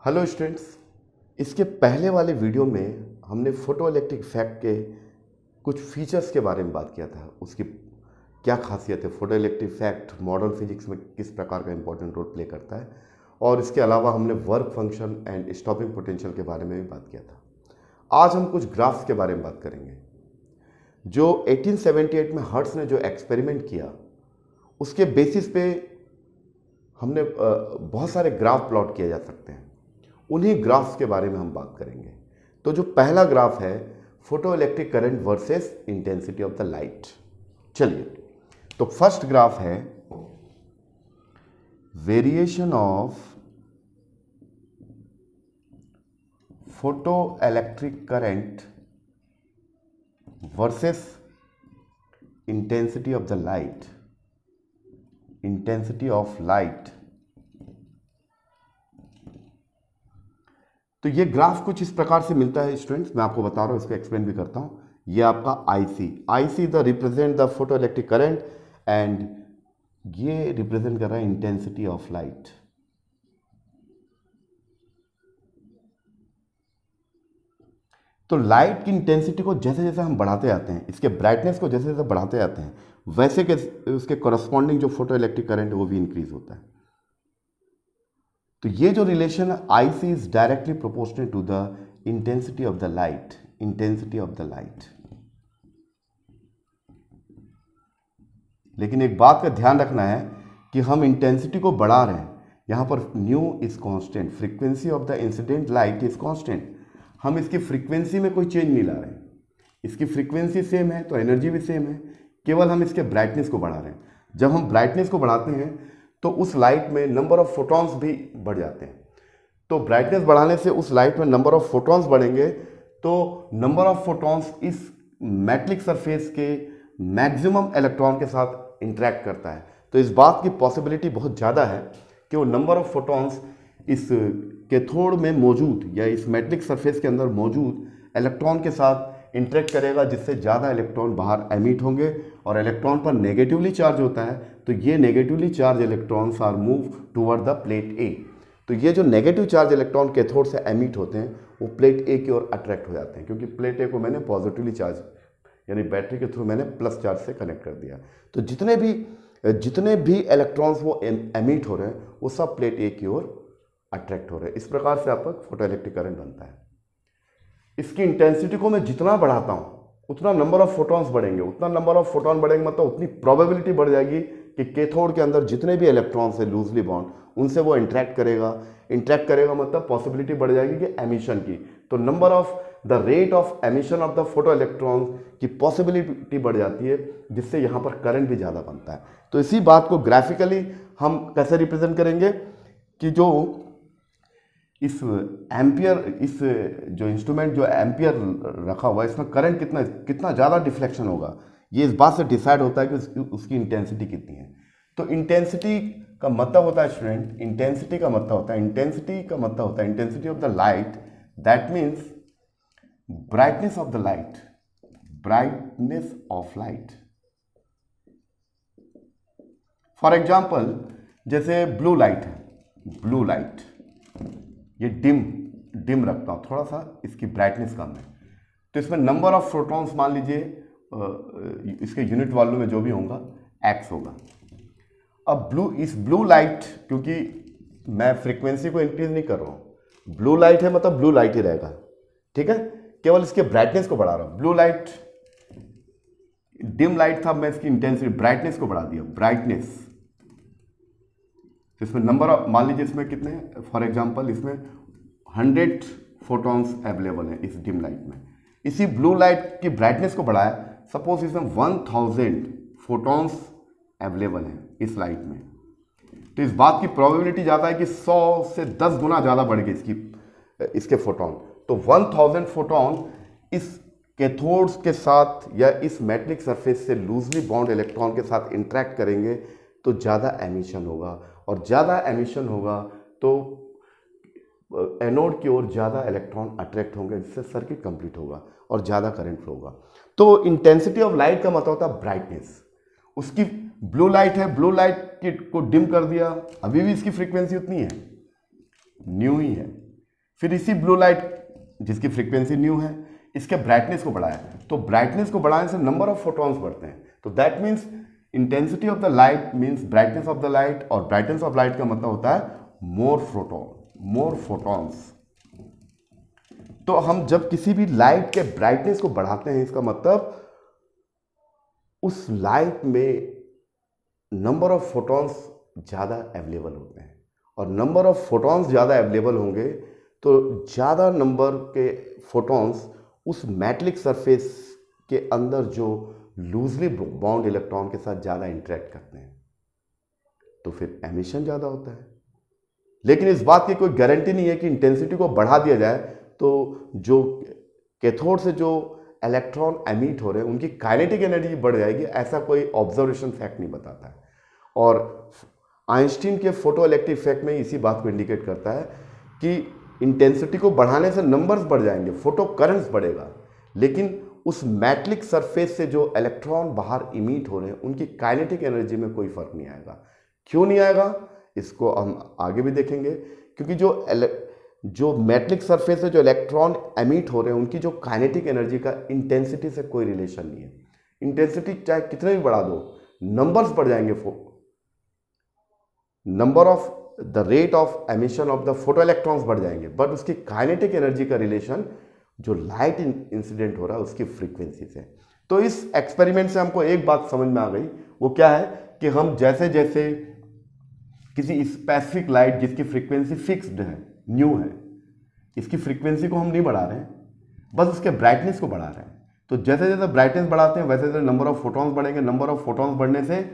Hello students, इसके पहले वाले वीडियो में हमने फोटो इलेक्ट्रिक इफेक्ट के कुछ फीचर्स के बारे में बात किया था। उसकी क्या खासियत है, photo electric effect modern physics में किस प्रकार का इंपॉर्टेंट रोल प्ले करता है, और इसके अलावा हमने work function and stopping potential के बारे में भी बात किया था। आज हम कुछ ग्राफ्स के बारे में बात करेंगे। जो 1878 में हर्ट्ज ने जो एक्सपेरिमेंट किया उसके बेसिस पे हमने बहुत सारे ग्राफ प्लॉट किए जा सकते हैं। उन्हीं ग्राफ्स के बारे में हम बात करेंगे। तो जो पहला ग्राफ है photo electric current versus intensity of the light. चलिए, तो फर्स्ट ग्राफ है variation of photo electric current versus intensity of the light. Intensity of light. तो ये ग्राफ कुछ इस प्रकार से मिलता है स्टूडेंट्स, मैं आपको बता रहा हूं, इसको एक्सप्लेन भी करता हूं। ये आपका IC the represent the photo electric current and ये रिप्रेजेंट कर रहा है इंटेंसिटी ऑफ लाइट। तो लाइट की इंटेंसिटी को जैसे जैसे हम बढ़ाते जाते हैं, इसके ब्राइटनेस को जैसे जैसे बढ़ाते जाते हैं, वैसे के उसके कॉरस्पॉन्डिंग जो फोटो इलेक्ट्रिक करंट है वो भी इंक्रीज होता है। तो ये जो रिलेशन है IC is directly proportional to the intensity of the light. Intensity of the light. लेकिन एक बात का ध्यान रखना है कि हम इंटेंसिटी को बढ़ा रहे हैं, यहां पर new is constant, frequency of the incident light is constant. हम इसकी फ्रीक्वेंसी में कोई चेंज नहीं ला रहे हैं, इसकी फ्रीक्वेंसी सेम है तो एनर्जी भी सेम है, केवल हम इसके ब्राइटनेस को बढ़ा रहे हैं। जब हम ब्राइटनेस को बढ़ाते हैं तो उस लाइट में नंबर ऑफ फोटॉन्स भी बढ़ जाते हैं। तो ब्राइटनेस बढ़ाने से उस लाइट में नंबर ऑफ फोटॉन्स बढ़ेंगे, तो नंबर ऑफ फोटॉन्स इस मेटलिक सरफेस के मैक्सिमम इलेक्ट्रॉन के साथ इंटरेक्ट करता है। तो इस बात की पॉसिबिलिटी बहुत ज़्यादा है कि वो नंबर ऑफ फोटॉन्स इस कैथोड में मौजूद या इस मेटलिक सरफेस के अंदर मौजूद इलेक्ट्रॉन के साथ इंटरेक्ट करेगा, जिससे ज़्यादा इलेक्ट्रॉन बाहर एमिट होंगे। और इलेक्ट्रॉन पर नेगेटिवली चार्ज होता है, तो ये negatively charge electrons are move toward the plate A. तो ये जो नेगेटिव चार्ज इलेक्ट्रॉन कैथोड से एमिट होते हैं वो प्लेट ए की ओर अट्रैक्ट हो जाते हैं, क्योंकि प्लेट ए को मैंने पॉजिटिवली चार्ज यानी बैटरी के थ्रू मैंने प्लस चार्ज से कनेक्ट कर दिया। तो जितने भी इलेक्ट्रॉन्स वो एमिट हो रहे हैं वो सब प्लेट ए की ओर अट्रैक्ट हो रहे हैं। इस प्रकार से आपका फोटो इलेक्ट्रिक करंट बनता है। इसकी इंटेंसिटी को मैं जितना बढ़ाता हूं उतना नंबर ऑफ फोटॉन्स बढ़ेंगे, उतना नंबर ऑफ फोटॉन बढ़ेंगे, मतलब उतनी प्रोबेबिलिटी बढ़ जाएगी कि कैथोड के अंदर जितने भी इलेक्ट्रॉन्स है लूजली बॉन्ड, उनसे वो इंटरेक्ट करेगा मतलब पॉसिबिलिटी बढ़ जाएगी कि एमिशन की। तो number of the rate of emission of the photo electrons की पॉसिबिलिटी बढ़ जाती है, जिससे यहाँ पर करंट भी ज़्यादा बनता है। तो इसी बात को ग्राफिकली हम कैसे रिप्रेजेंट करेंगे कि जो इस एम्पियर, इस जो इंस्ट्रूमेंट जो एम्पियर रखा हुआ है, इसमें करंट कितना ज़्यादा डिफ्लेक्शन होगा, ये इस बात से डिसाइड होता है कि उसकी इंटेंसिटी कितनी है। तो इंटेंसिटी का मतलब होता है स्टूडेंट, इंटेंसिटी का मतलब होता है intensity of the light. That means brightness of the light. Brightness of light. For example, जैसे ब्लू लाइट है, ब्लू लाइट ये डिम रखता हूँ, थोड़ा सा इसकी ब्राइटनेस कम है, तो इसमें नंबर ऑफ फोटॉन्स मान लीजिए इसके यूनिट वॉल्यूम में जो भी होगा x होगा। अब इस ब्लू लाइट, क्योंकि मैं फ्रीक्वेंसी को इंक्रीज नहीं कर रहा हूँ, ब्लू लाइट है मतलब ब्लू लाइट ही रहेगा, ठीक है, केवल इसके ब्राइटनेस को बढ़ा रहा हूँ। ब्लू लाइट डिम लाइट था, मैं इसकी इंटेंसिटी ब्राइटनेस को बढ़ा दिया, ब्राइटनेस। तो इसमें नंबर ऑफ, मान लीजिए इसमें कितने, फॉर एग्जांपल इसमें 100 फोटॉन्स अवेलेबल हैं इस डिम लाइट में। इसी ब्लू लाइट की ब्राइटनेस को बढ़ाया, सपोज इसमें 1000 फोटॉन्स अवेलेबल हैं इस लाइट में, तो इस बात की प्रोबेबिलिटी ज़्यादा है कि 100 से 10 गुना ज़्यादा बढ़ गई इसके फोटॉन। तो 1000 फोटॉन इस कैथोड्स के साथ या इस मेटलिक सरफेस से लूजली बॉन्ड इलेक्ट्रॉन के साथ इंटरेक्ट करेंगे तो ज़्यादा एमिशन होगा, और ज़्यादा एमिशन होगा तो एनोड की ओर ज़्यादा इलेक्ट्रॉन अट्रैक्ट होंगे, जिससे सर्किट कंप्लीट होगा और ज़्यादा करंट फ्लो होगा। तो इंटेंसिटी ऑफ लाइट का मतलब होता है ब्राइटनेस। उसकी ब्लू लाइट है, ब्लू लाइट को डिम कर दिया, अभी भी इसकी फ्रीक्वेंसी उतनी है, न्यू ही है, फिर इसी ब्लू लाइट जिसकी फ्रीक्वेंसी न्यू है, इसके ब्राइटनेस को बढ़ाया, तो ब्राइटनेस को बढ़ाने से नंबर ऑफ फोटॉन्स बढ़ते हैं। तो that means intensity of the light means brightness of the light, और ब्राइटनेस ऑफ लाइट का मतलब होता है मोर फोटॉन्स। तो हम जब किसी भी लाइट के ब्राइटनेस को बढ़ाते हैं, इसका मतलब उस लाइट में नंबर ऑफ फोटॉन्स ज़्यादा अवेलेबल होते हैं, और नंबर ऑफ फोटॉन्स ज़्यादा अवेलेबल होंगे तो ज़्यादा नंबर के फोटॉन्स उस मेटलिक सरफेस के अंदर जो लूजली बाउंड इलेक्ट्रॉन के साथ ज़्यादा इंटरेक्ट करते हैं, तो फिर एमिशन ज़्यादा होता है। लेकिन इस बात की कोई गारंटी नहीं है कि इंटेंसिटी को बढ़ा दिया जाए तो जो कैथोड से जो इलेक्ट्रॉन एमिट हो रहे हैं उनकी काइनेटिक एनर्जी बढ़ जाएगी, ऐसा कोई ऑब्जर्वेशन फैक्ट नहीं बताता है। और आइंस्टीन के फोटो इलेक्ट्रिक इफेक्ट में इसी बात को इंडिकेट करता है कि इंटेंसिटी को बढ़ाने से नंबर्स बढ़ जाएंगे, फोटो करंट्स बढ़ेगा, लेकिन उस मेटलिक सरफेस से जो इलेक्ट्रॉन बाहर इमिट हो रहे हैं उनकी काइनेटिक एनर्जी में कोई फर्क नहीं आएगा। क्यों नहीं आएगा इसको हम आगे भी देखेंगे, क्योंकि जो मेटलिक सरफेस से जो इलेक्ट्रॉन एमिट हो रहे हैं उनकी जो काइनेटिक एनर्जी का इंटेंसिटी से कोई रिलेशन नहीं है। इंटेंसिटी चाहे कितने भी बढ़ा दो, नंबर्स बढ़ जाएंगे, number of the rate of emission of the photo electrons बढ़ जाएंगे, बट उसकी काइनेटिक एनर्जी का रिलेशन जो लाइट इंसिडेंट हो रहा है उसकी फ्रीक्वेंसी से। तो इस एक्सपेरिमेंट से हमको एक बात समझ में आ गई, वो क्या है कि हम जैसे जैसे किसी स्पेसिफिक लाइट जिसकी फ्रीक्वेंसी फिक्स्ड है, न्यू है, इसकी फ्रीक्वेंसी को हम नहीं बढ़ा रहे हैं, बस उसके ब्राइटनेस को बढ़ा रहे हैं। तो जैसे जैसे ब्राइटनेस बढ़ाते हैं वैसे वैसे नंबर ऑफ फोटॉन्स बढ़ेंगे। नंबर ऑफ फोटॉन्स बढ़ने से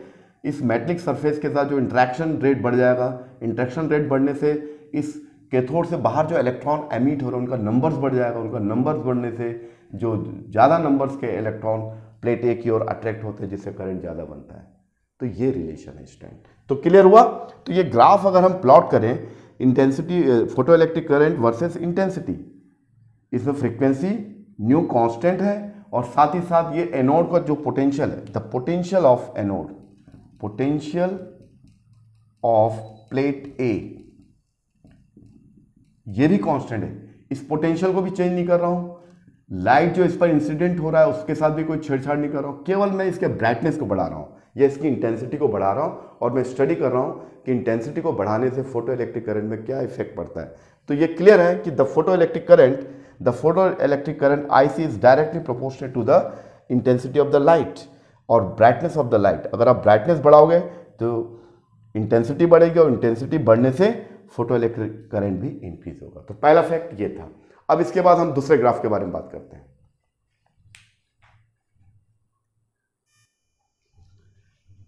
इस मेटलिक सरफेस के साथ जो इंटरेक्शन रेट बढ़ जाएगा, इंटरेक्शन रेट बढ़ने से इस कैथोड से बाहर जो इलेक्ट्रॉन एमिट हो रहे हैं उनका नंबर्स बढ़ जाएगा, उनका नंबर्स बढ़ने से जो ज़्यादा नंबर्स के इलेक्ट्रॉन प्लेट ए की ओर अट्रैक्ट होते हैं जिससे करंट ज़्यादा बनता है। तो ये रिलेशन है स्टैंड। तो क्लियर हुआ? तो ये ग्राफ अगर हम प्लॉट करें, intensity photo electric current versus intensity, इसमें फ्रीक्वेंसी न्यू कांस्टेंट है और साथ ही साथ ये एनोड का जो पोटेंशियल है, the potential of anode, potential of plate A, ये भी कांस्टेंट है। इस पोटेंशियल को भी चेंज नहीं कर रहा हूं, लाइट जो इस पर इंसिडेंट हो रहा है उसके साथ भी कोई छेड़छाड़ नहीं कर रहा हूं, केवल मैं इसके ब्राइटनेस को बढ़ा रहा हूं या इसकी इंटेंसिटी को बढ़ा रहा हूं, और मैं स्टडी कर रहा हूं कि इंटेंसिटी को बढ़ाने से फोटो इलेक्ट्रिक करंट में क्या इफेक्ट पड़ता है। तो ये क्लियर है कि the photo electric current IC is directly proportional to the intensity of the light और ब्राइटनेस ऑफ द लाइट। अगर आप ब्राइटनेस बढ़ाओगे तो इंटेंसिटी बढ़ेगी और इंटेंसिटी बढ़ने से फोटो इलेक्ट्रिक करंट भी इंक्रीज होगा। तो पहला फैक्ट ये था। अब इसके बाद हम दूसरे ग्राफ के बारे में बात करते हैं।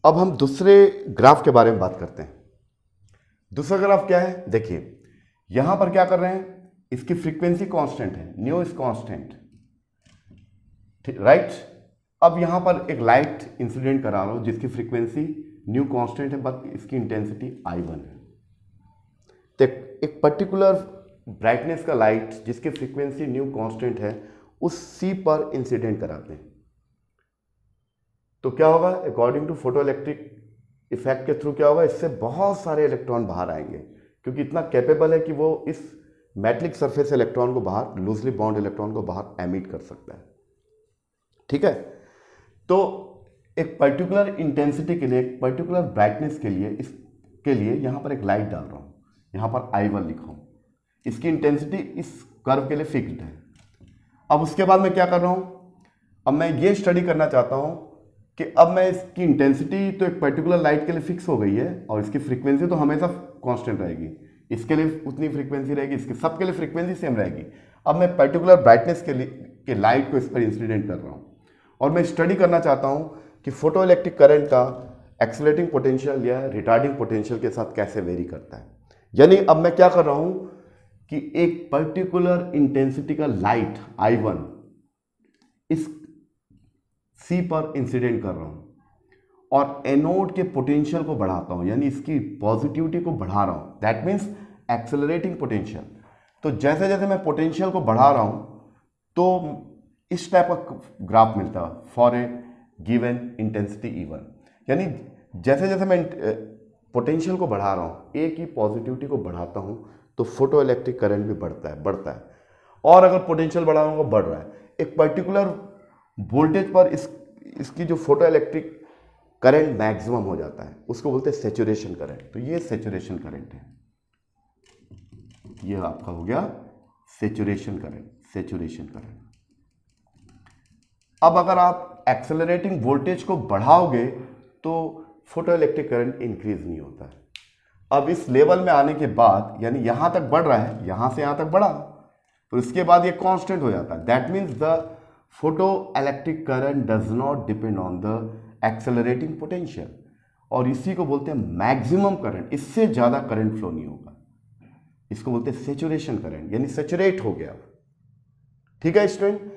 अब हम दूसरे ग्राफ के बारे में बात करते हैं। दूसरा ग्राफ क्या है? देखिए यहां पर क्या कर रहे हैं, इसकी फ्रीक्वेंसी कांस्टेंट है, न्यू इज कांस्टेंट, राइट। अब यहां पर एक लाइट इंसिडेंट करा रहा हूं जिसकी फ्रीक्वेंसी न्यू कांस्टेंट है, बट इसकी इंटेंसिटी I1 है। तो एक पर्टिकुलर ब्राइटनेस का लाइट जिसकी फ्रीक्वेंसी न्यू कांस्टेंट है उस C पर इंसिडेंट कराते हैं, तो क्या होगा, according to photo electric effect के थ्रू क्या होगा, इससे बहुत सारे इलेक्ट्रॉन बाहर आएंगे, क्योंकि इतना कैपेबल है कि वो इस मेटलिक सरफेस इलेक्ट्रॉन को बाहर, लूजली बाउंड इलेक्ट्रॉन को बाहर एमिट कर सकता है। ठीक है, तो एक पर्टिकुलर इंटेंसिटी के लिए, एक पर्टिकुलर ब्राइटनेस के लिए, इसके लिए यहां पर एक लाइट डाल रहा हूं, यहां पर I1 लिखा हूं, इसकी इंटेंसिटी इस कर्व के लिए फिक्स्ड है। अब उसके बाद मैं क्या कर रहा हूं, अब मैं ये स्टडी करना चाहता हूं कि अब मैं इसकी इंटेंसिटी तो एक पर्टिकुलर लाइट के लिए फिक्स हो गई है और इसकी फ्रीक्वेंसी तो हमेशा कांस्टेंट रहेगी, इसके लिए उतनी फ्रीक्वेंसी रहेगी, इसके सबके लिए फ्रीक्वेंसी सेम रहेगी। अब मैं पर्टिकुलर ब्राइटनेस के लाइट को इस पर इंसिडेंट कर रहा हूं और मैं स्टडी करना चाहता हूं कि फोटो इलेक्ट्रिक करंट का एक्सेलरेटिंग पोटेंशियल या रिटार्डिंग पोटेंशियल के साथ कैसे वेरी करता है। यानी अब मैं क्या कर रहा हूं कि एक पर्टिकुलर इंटेंसिटी का लाइट I1 इस C पर इंसिडेंट कर रहा हूं और एनोड के पोटेंशियल को बढ़ाता हूं, यानी इसकी पॉजिटिविटी को बढ़ा रहा हूं, दैट मीन्स एक्सेलरेटिंग पोटेंशियल। तो जैसे जैसे मैं पोटेंशियल को बढ़ा रहा हूं तो इस टाइप का ग्राफ मिलता है for a given intensity E1। यानी जैसे जैसे मैं पोटेंशियल को बढ़ा रहा हूं, ए की पॉजिटिविटी को बढ़ाता हूं, तो फोटो इलेक्ट्रिक करंट भी बढ़ता है। और अगर पोटेंशियल बढ़ा होगा बढ़ रहा है, एक पर्टिकुलर वोल्टेज पर इसकी जो फोटो इलेक्ट्रिक करंट मैक्सिमम हो जाता है, उसको बोलते हैं सैचुरेशन करंट। तो ये सैचुरेशन करंट है, ये आपका हो गया सैचुरेशन करंट। अब अगर आप एक्सेलरेटिंग वोल्टेज को बढ़ाओगे तो फोटो इलेक्ट्रिक करंट इंक्रीज नहीं होता है। अब इस लेवल में आने के बाद, यानी यहां तक बढ़ रहा है, यहां से यहां तक बढ़ा, तो इसके बाद ये कांस्टेंट हो जाता है। That means the photo electric current does not depend on the accelerating potential, और इसी को बोलते हैं मैक्सिमम करंट। इससे ज्यादा करंट फ्लो नहीं होगा, इसको बोलते हैं सैचुरेशन करंट, यानी सैचुरेट हो गया। ठीक है स्टूडेंट।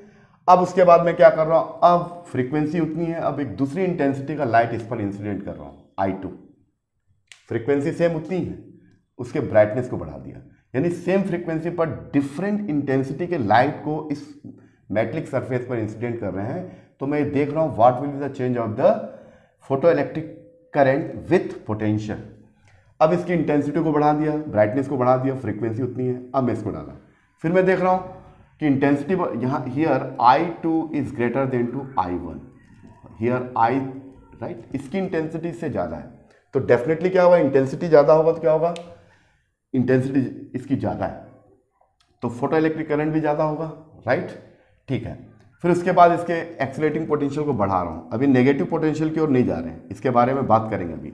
अब उसके बाद मैं क्या कर रहा हूं, अब फ्रीक्वेंसी उतनी है, अब एक दूसरी इंटेंसिटी का लाइट इस पर इंसिडेंट कर रहा हूं, I2। फ्रीक्वेंसी सेम उतनी है, उसके ब्राइटनेस को बढ़ा दिया, यानी सेम फ्रीक्वेंसी पर डिफरेंट इंटेंसिटी के लाइट को इस मेटलिक सरफेस पर इंसिडेंट कर रहे हैं। तो मैं देख रहा हूं what will be the change of the photo electric current with potential. अब इसकी इंटेंसिटी को बढ़ा दिया, ब्राइटनेस को बढ़ा दिया, फ्रीक्वेंसी उतनी है। अब मैं इसको डाला, फिर मैं देख रहा हूं कि इंटेंसिटी यहाँ here I2 is greater than to I1, here I, right, इसकी इंटेंसिटी से ज़्यादा है, तो डेफिनेटली क्या होगा, इंटेंसिटी ज़्यादा होगा तो क्या होगा, इंटेंसिटी इसकी ज़्यादा है तो फोटो इलेक्ट्रिक करंट भी ज़्यादा होगा, राइट। ठीक है, फिर उसके बाद इसके एक्सीलरेटिंग पोटेंशियल को बढ़ा रहा हूँ। अभी नेगेटिव पोटेंशियल की ओर नहीं जा रहे हैं, इसके बारे में बात करेंगे अभी।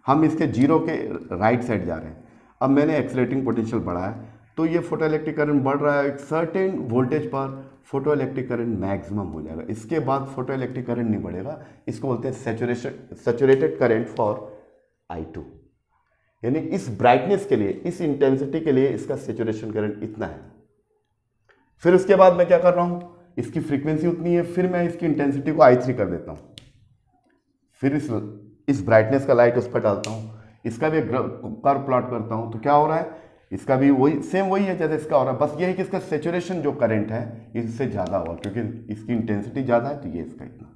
हम इसके जीरो के राइट साइड जा रहे हैं। अब मैंने एक्सीलरेटिंग पोटेंशियल बढ़ाया, तो ये फोटो इलेक्ट्रिक करंट बढ़ रहा है, एक सर्टेन वोल्टेज पर फोटो इलेक्ट्रिक करंट मैक्सिमम हो जाएगा। इसके बाद फोटो इलेक्ट्रिक करंट नहीं बढ़ेगा, इसको बोलते हैं सैचुरेटेड करंट फॉर I2, यानी इस ब्राइटनेस के लिए, इस इंटेंसिटी के लिए इसका सैचुरेशन करंट इतना है। फिर उसके बाद मैं क्या कर रहा हूं, इसकी फ्रीक्वेंसी उतनी है, फिर मैं इसकी इंटेंसिटी को I3 कर देता हूं, फिर इस ब्राइटनेस का लाइट उस पर डालता हूं, इसका भी कर्व प्लॉट करता हूं, तो क्या हो रहा है, इसका भी वही सेम वही है जैसे इसका हो रहा है, बस ये है कि इसका सैचुरेशन जो करंट है इससे ज़्यादा हुआ, क्योंकि इसकी इंटेंसिटी ज़्यादा है, तो ये इसका इतना।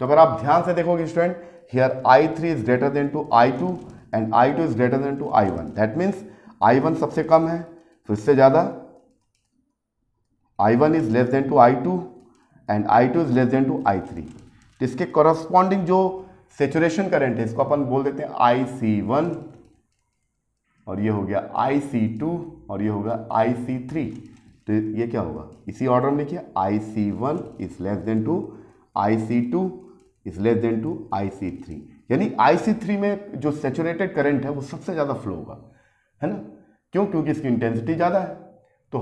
तो अगर आप ध्यान से देखोगे student, here I3 is greater than to I2 and I2 is greater than to I1, that means I1 सबसे कम है, फिर इससे ज़्यादा I1 is less than to I2 and I2 is less than to I3। तो इसके corresponding जो saturation current है, इसको अपन बोल देते हैं IC1, और ये हो गया IC2, और ये होगा IC3। तो ये क्या होगा, इसी ऑर्डर में लिखिए, IC1 is less than to IC2 is less than to IC3, यानी IC3 में जो सैचुरेटेड करंट है वो सबसे ज़्यादा फ्लो होगा, है ना। क्यों, क्योंकि इसकी इंटेंसिटी ज़्यादा है। तो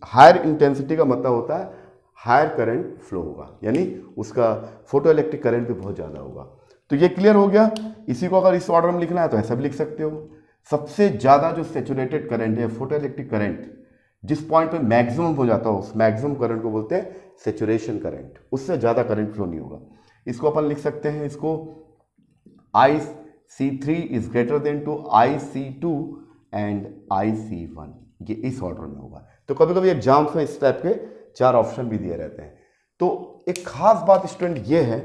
हायर इंटेंसिटी का मतलब होता है हायर करंट फ्लो होगा, यानी उसका फोटो इलेक्ट्रिक करंट भी बहुत ज़्यादा होगा। तो ये क्लियर हो गया। इसी को अगर इस ऑर्डर में लिखना है तो ऐसा भी लिख सकते हो। सबसे ज़्यादा जो सैचुरेटेड करंट है, फोटो इलेक्ट्रिक करंट, जिस पॉइंट पे मैक्सिमम हो जाता है, उस मैक्सिमम करंट को बोलते हैं सैचुरेशन करंट। उससे ज़्यादा करंट फ्लो नहीं होगा। इसको अपन लिख सकते हैं, इसको IC3 is greater than to IC2 and IC1, ये इस ऑर्डर में होगा। तो कभी कभी एग्जाम्स में इस टाइप के 4 ऑप्शन भी दिए रहते हैं। तो एक खास बात स्टूडेंट ये है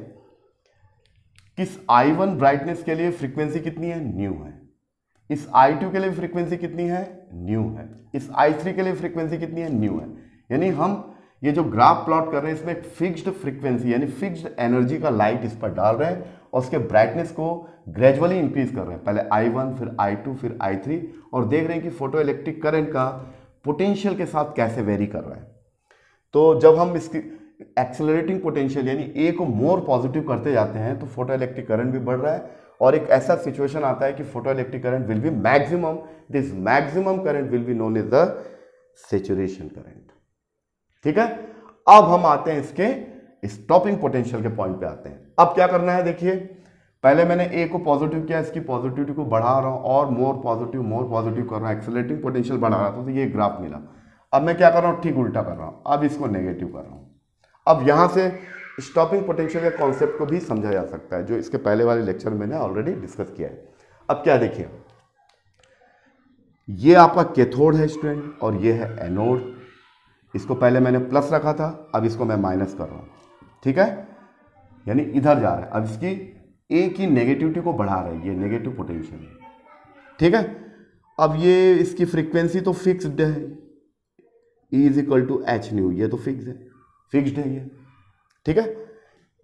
कि इस I1 ब्राइटनेस के लिए फ्रीक्वेंसी कितनी है, न्यू है। इस I2 के लिए फ्रीक्वेंसी कितनी है, न्यू है। इस I3 के लिए फ्रीक्वेंसी कितनी है, न्यू है। यानी हम ये जो ग्राफ प्लॉट कर रहे हैं, इसमें एक फिक्स्ड फ्रीक्वेंसी यानी फिक्स्ड एनर्जी का लाइट इस पर डाल रहे हैं और उसके ब्राइटनेस को ग्रेजुअली इंक्रीज कर रहे हैं, पहले I1 फिर I2 फिर I3, और देख रहे हैं कि फोटो इलेक्ट्रिक करंट का पोटेंशियल के साथ कैसे वेरी कर रहा है। तो जब हम इसकी एक्सेलरेटिंग पोटेंशियल यानी ए को मोर पॉजिटिव करते जाते हैं तो फोटो इलेक्ट्रिक करंट भी बढ़ रहा है, और एक ऐसा सिचुएशन आता है कि photo electric current will be maximum, this maximum current will be known as the saturation current. ठीक है, अब हम आते हैं इसके स्टॉपिंग पोटेंशियल के पॉइंट पे आते हैं। अब क्या करना है, देखिए पहले मैंने ए को पॉजिटिव किया, इसकी पॉजिटिविटी को बढ़ा रहा हूं और मोर पॉजिटिव कर रहा हूं, एक्सेलरेटिंग पोटेंशियल बढ़ा रहा था, तो ये ग्राफ मिला। अब मैं क्या कर रहा हूं, ठीक उल्टा कर रहा हूं, अब इसको नेगेटिव कर रहा हूं। अब यहां से स्टॉपिंग पोटेंशियल के कॉन्सेप्ट को भी समझा जा सकता है, जो इसके पहले वाले लेक्चर में मैंने ऑलरेडी डिस्कस किया है। अब क्या देखिए, ये आपका कैथोड है स्टूडेंट और ये है एनोड। इसको पहले मैंने प्लस रखा था, अब इसको मैं माइनस कर रहा हूं। ठीक है, यानी इधर जा रहा है। अब इसकी ए की नेगेटिविटी को बढ़ा रहा है, ये नेगेटिव पोटेंशियल। ठीक है, अब ये इसकी फ्रीक्वेंसी तो फिक्स्ड है, E is equal to h nu, ये तो फिक्स्ड है ये, ठीक है।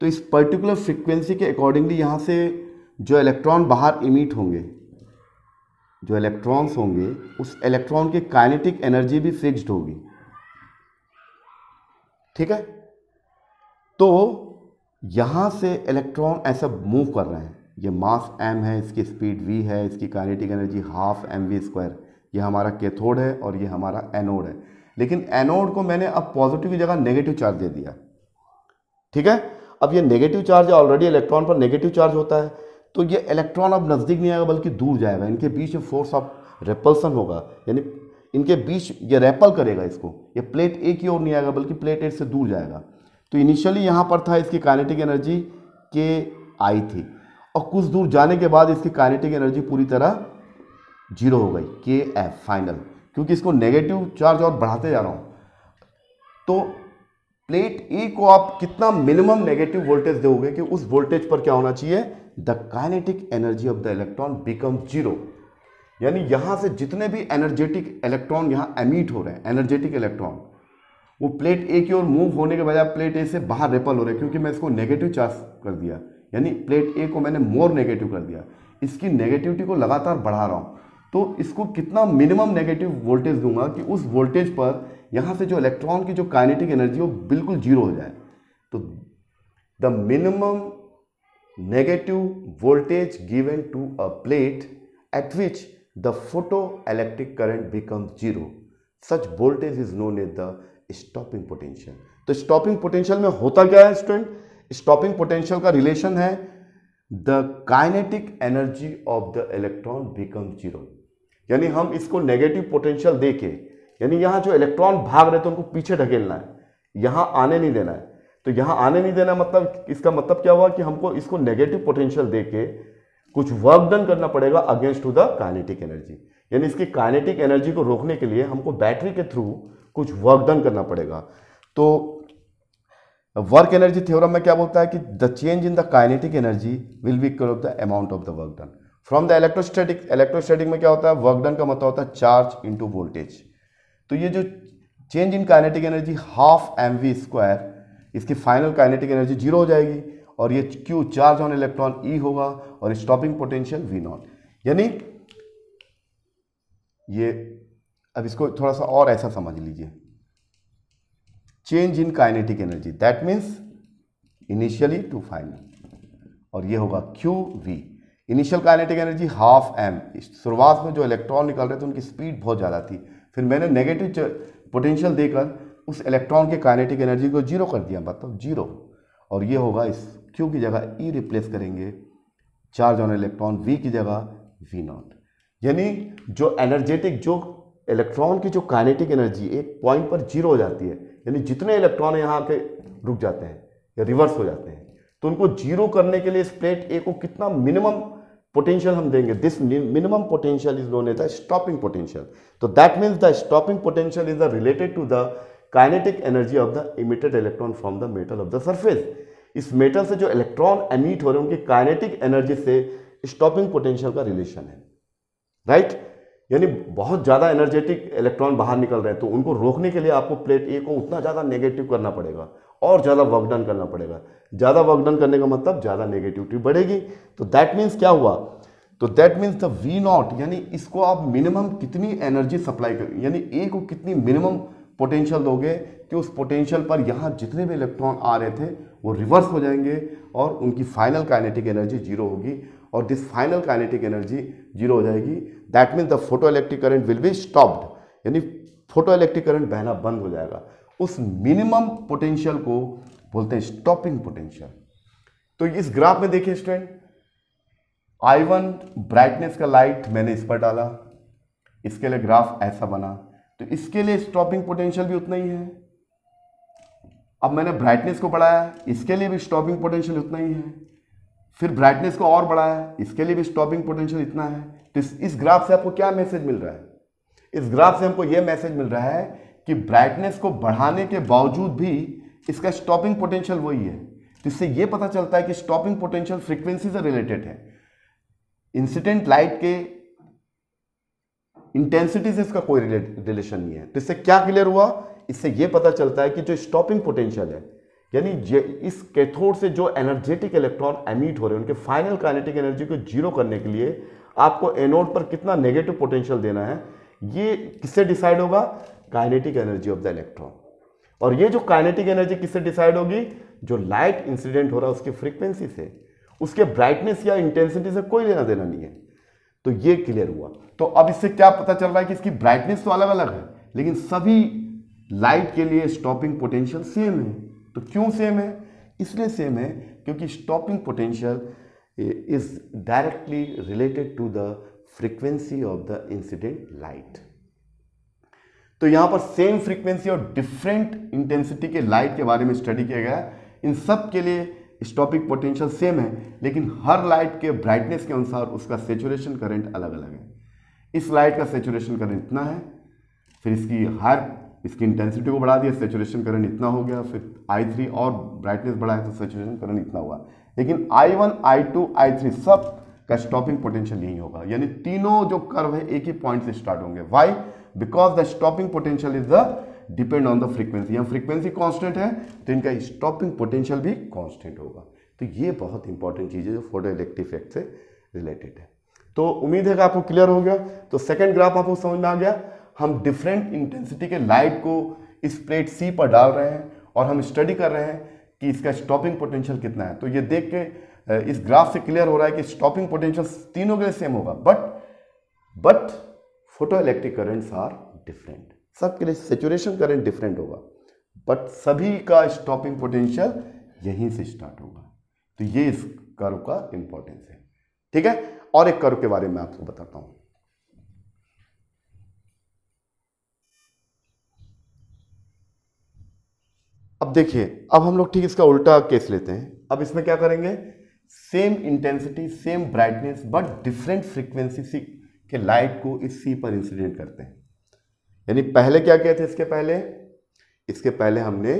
तो इस पर्टिकुलर फ्रीक्वेंसी के अकॉर्डिंगली यहाँ से जो इलेक्ट्रॉन बाहर इमिट होंगे, जो इलेक्ट्रॉन्स होंगे, उस इलेक्ट्रॉन की काइनेटिक एनर्जी भी फिक्स्ड होगी, ठीक है। तो यहां से इलेक्ट्रॉन ऐसा मूव कर रहे हैं, ये मास m है, इसकी स्पीड v है, इसकी काइनेटिक एनर्जी हाफ mv², ये हमारा कैथोड है और ये हमारा एनोड है। लेकिन एनोड को मैंने अब पॉजिटिव की जगह नेगेटिव चार्ज दे दिया, ठीक है। अब ये नेगेटिव चार्ज ऑलरेडी इलेक्ट्रॉन पर नेगेटिव चार्ज होता है, तो ये इलेक्ट्रॉन अब नज़दीक नहीं आएगा बल्कि दूर जाएगा, इनके बीच में फोर्स ऑफ रेपल्सन होगा, यानी इनके बीच ये रेपल करेगा इसको, ये प्लेट ए की ओर नहीं आएगा बल्कि प्लेट ए से दूर जाएगा। तो इनिशियली यहाँ पर था इसकी काइनेटिक एनर्जी के आई थी, और कुछ दूर जाने के बाद इसकी काइनेटिक एनर्जी पूरी तरह जीरो हो गई, के एफ फाइनल, क्योंकि इसको नेगेटिव चार्ज और बढ़ाते जा रहा हूँ। तो प्लेट ए को आप कितना मिनिमम नेगेटिव वोल्टेज दोगे कि उस वोल्टेज पर क्या होना चाहिए, the kinetic energy of the electron become zero, यानी यहां से जितने भी एनर्जेटिक इलेक्ट्रॉन यहां एमिट हो रहे हैं, एनर्जेटिक इलेक्ट्रॉन, वो प्लेट ए की ओर मूव होने के बजाय प्लेट ए से बाहर रेपल हो रहे हैं, क्योंकि मैं इसको नेगेटिव चार्ज कर दिया, यानी प्लेट ए को मैंने मोर नेगेटिव कर दिया, इसकी नेगेटिविटी को लगातार बढ़ा रहा हूं। तो इसको कितना मिनिमम नेगेटिव वोल्टेज दूंगा कि उस वोल्टेज पर यहां से जो इलेक्ट्रॉन की जो काइनेटिक एनर्जी वो बिल्कुल जीरो हो जाए। तो the minimum negative voltage given to a plate at which the photoelectric current becomes zero, such voltage is known as the stopping potential। तो स्टॉपिंग पोटेंशियल में होता क्या है स्टूडेंट, स्टॉपिंग पोटेंशियल का रिलेशन है the kinetic energy of the electron become zero, यानी हम इसको नेगेटिव पोटेंशियल देके, यानी यहाँ जो इलेक्ट्रॉन भाग रहे थे उनको पीछे ढकेलना है, यहाँ आने नहीं देना है। तो यहाँ आने नहीं देना मतलब, इसका मतलब क्या हुआ कि हमको इसको नेगेटिव पोटेंशियल देके कुछ वर्क डन करना पड़ेगा against to the kinetic energy, यानी इसकी काइनेटिक एनर्जी को रोकने के लिए हमको बैटरी के थ्रू कुछ वर्क डन करना पड़ेगा। तो वर्क एनर्जी थ्योरम में क्या बोलता है कि the change in the kinetic energy will be equal of the amount of the work done from the electrostatic. Electrostatic में क्या होता है, वर्क डन का मतलब होता है चार्ज इनटू वोल्टेज। तो ये जो change in kinetic energy half mv², इसकी फाइनल काइनेटिक एनर्जी जीरो हो जाएगी, और ये Q charge on electron E होगा, और स्टॉपिंग पोटेंशियल V0, यानी ये, अब इसको थोड़ा सा और ऐसा समझ लीजिए, change in kinetic energy that means initially to final, और ये होगा QV। Initial kinetic energy half m, शुरुआत में जो इलेक्ट्रॉन निकल रहे थे उनकी स्पीड बहुत ज़्यादा थी, फिर मैंने नेगेटिव पोटेंशियल देकर उस इलेक्ट्रॉन की काइनेटिक एनर्जी को जीरो कर दिया, मतलब जीरो, और ये होगा इस Q की जगह E रिप्लेस करेंगे, चार्ज ऑन इलेक्ट्रॉन V की जगह V0, यानी जो एनर्जेटिक, जो इलेक्ट्रॉन की जो काइनेटिक एनर्जी एक पॉइंट पर जीरो हो जाती है, यानी जितने इलेक्ट्रॉन यहाँ के रुक जाते हैं या रिवर्स हो जाते हैं, तो उनको जीरो करने के लिए इस प्लेट ए को कितना मिनिमम पोटेंशियल हम देंगे, this minimum potential is known as the stopping potential. तो that means the stopping potential is the related to the kinetic energy of the emitted electron from the metal of the surface. इस metal से जो electron emit हो रहे हैं उनकी kinetic energy से stopping potential का रिलेशन है, राइट। यानी बहुत ज़्यादा एनर्जेटिक इलेक्ट्रॉन बाहर निकल रहे हैं, तो उनको रोकने के लिए आपको प्लेट ए को उतना ज़्यादा नेगेटिव करना पड़ेगा और ज़्यादा वर्क डन करना पड़ेगा। ज़्यादा वर्क डन करने का मतलब ज़्यादा नेगेटिविटी बढ़ेगी। तो दैट मीन्स क्या हुआ, तो दैट मीन्स द V0, यानी इसको आप मिनिमम कितनी एनर्जी सप्लाई कर, यानी ए को कितनी मिनिमम पोटेंशियल दोगे कि उस पोटेंशियल पर यहाँ जितने भी इलेक्ट्रॉन आ रहे थे वो रिवर्स हो जाएंगे और उनकी फाइनल काइनेटिक एनर्जी जीरो होगी, और this final kinetic energy zero हो जाएगी। That means the photo electric current will be stopped, यानी फोटो इलेक्ट्रिक करंट बहना बंद हो जाएगा। उस मिनिमम पोटेंशियल को बोलते हैं स्टॉपिंग पोटेंशियल। तो इस ग्राफ में देखिए स्टूडेंट, I1 ब्राइटनेस का लाइट मैंने इस पर डाला, इसके लिए ग्राफ ऐसा बना, तो इसके लिए स्टॉपिंग पोटेंशियल भी उतना ही है। अब मैंने ब्राइटनेस को बढ़ाया, इसके लिए भी स्टॉपिंग पोटेंशियल उतना ही है, फिर ब्राइटनेस को और बढ़ाया, इसके लिए भी स्टॉपिंग पोटेंशियल इतना है। तो इस ग्राफ से आपको क्या मैसेज मिल रहा है, इस ग्राफ से हमको यह मैसेज मिल रहा है कि ब्राइटनेस को बढ़ाने के बावजूद भी इसका स्टॉपिंग पोटेंशियल वही है। तो इससे यह पता चलता है कि स्टॉपिंग पोटेंशियल फ्रीक्वेंसी से रिलेटेड है। इंसिडेंट लाइट के इंटेंसिटी से इसका कोई रिलेशन नहीं है। तो इससे क्या क्लियर हुआ, इससे यह पता चलता है कि जो स्टॉपिंग पोटेंशियल है, यानी इस कैथोड से जो एनर्जेटिक इलेक्ट्रॉन एमिट हो रहे हैं उनके फाइनल काइनेटिक एनर्जी को जीरो करने के लिए आपको एनोड पर कितना नेगेटिव पोटेंशियल देना है, ये किससे डिसाइड होगा, kinetic energy of the electron. और ये जो काइनेटिक एनर्जी किससे डिसाइड होगी, जो लाइट इंसिडेंट हो रहा है उसकी फ्रीक्वेंसी से, उसके ब्राइटनेस या इंटेंसिटी से कोई लेना देना नहीं है। तो ये क्लियर हुआ। तो अब इससे क्या पता चल रहा है कि इसकी ब्राइटनेस तो अलग अलग है, लेकिन सभी लाइट के लिए स्टॉपिंग पोटेंशियल सेम है। तो क्यों सेम है, इसलिए सेम है क्योंकि stopping potential is directly related to the frequency of the incident light. तो यहां पर सेम फ्रीक्वेंसी और डिफरेंट इंटेंसिटी के लाइट के बारे में स्टडी किया गया। इन सब के लिए स्टॉपिंग पोटेंशियल सेम है, लेकिन हर लाइट के ब्राइटनेस के अनुसार उसका सेचुरेशन करंट अलग अलग है। इस लाइट का सेचुरेशन करंट इतना है, फिर इसकी इंटेंसिटी को बढ़ा दिया, सेचुरेशन करंट इतना हो गया, फिर I3 और ब्राइटनेस बढ़ाया तो सेचुरेशन करंट इतना हुआ। लेकिन I1, I2, I3 सब का स्टॉपिंग पोटेंशियल यही होगा, यानी तीनों जो कर्व है एक ही पॉइंट से स्टार्ट होंगे। Why, because the stopping potential is the depend on the frequency. यहाँ फ्रीक्वेंसी कांस्टेंट है तो इनका स्टॉपिंग पोटेंशियल भी कांस्टेंट होगा। तो ये बहुत इंपॉर्टेंट चीज़ है जो फोटो इलेक्ट्रिक इफेक्ट से रिलेटेड है। तो उम्मीद है कि आपको क्लियर हो गया। तो सेकंड ग्राफ आपको समझ में आ गया। हम डिफरेंट इंटेंसिटी के लाइट को इस प्लेट सी पर डाल रहे हैं और हम स्टडी कर रहे हैं कि इसका स्टॉपिंग पोटेंशियल कितना है। तो ये देख के इस ग्राफ से क्लियर हो रहा है कि स्टॉपिंग पोटेंशियल तीनों के लिए सेम होगा, but photo electric currents are different. सबके लिए सेचुरेशन करंट डिफरेंट होगा, बट सभी का स्टॉपिंग पोटेंशियल यहीं से स्टार्ट होगा। तो ये इस कर्व का इंपॉर्टेंस है। ठीक है, और एक कर्व के बारे में आपको बताता हूं। अब देखिए, अब हम लोग ठीक इसका उल्टा केस लेते हैं। अब इसमें क्या करेंगे, same intensity, same brightness, but different frequency के लाइट को इस सी पर इंसिडेंट करते हैं। यानी पहले क्या किया था, इसके पहले हमने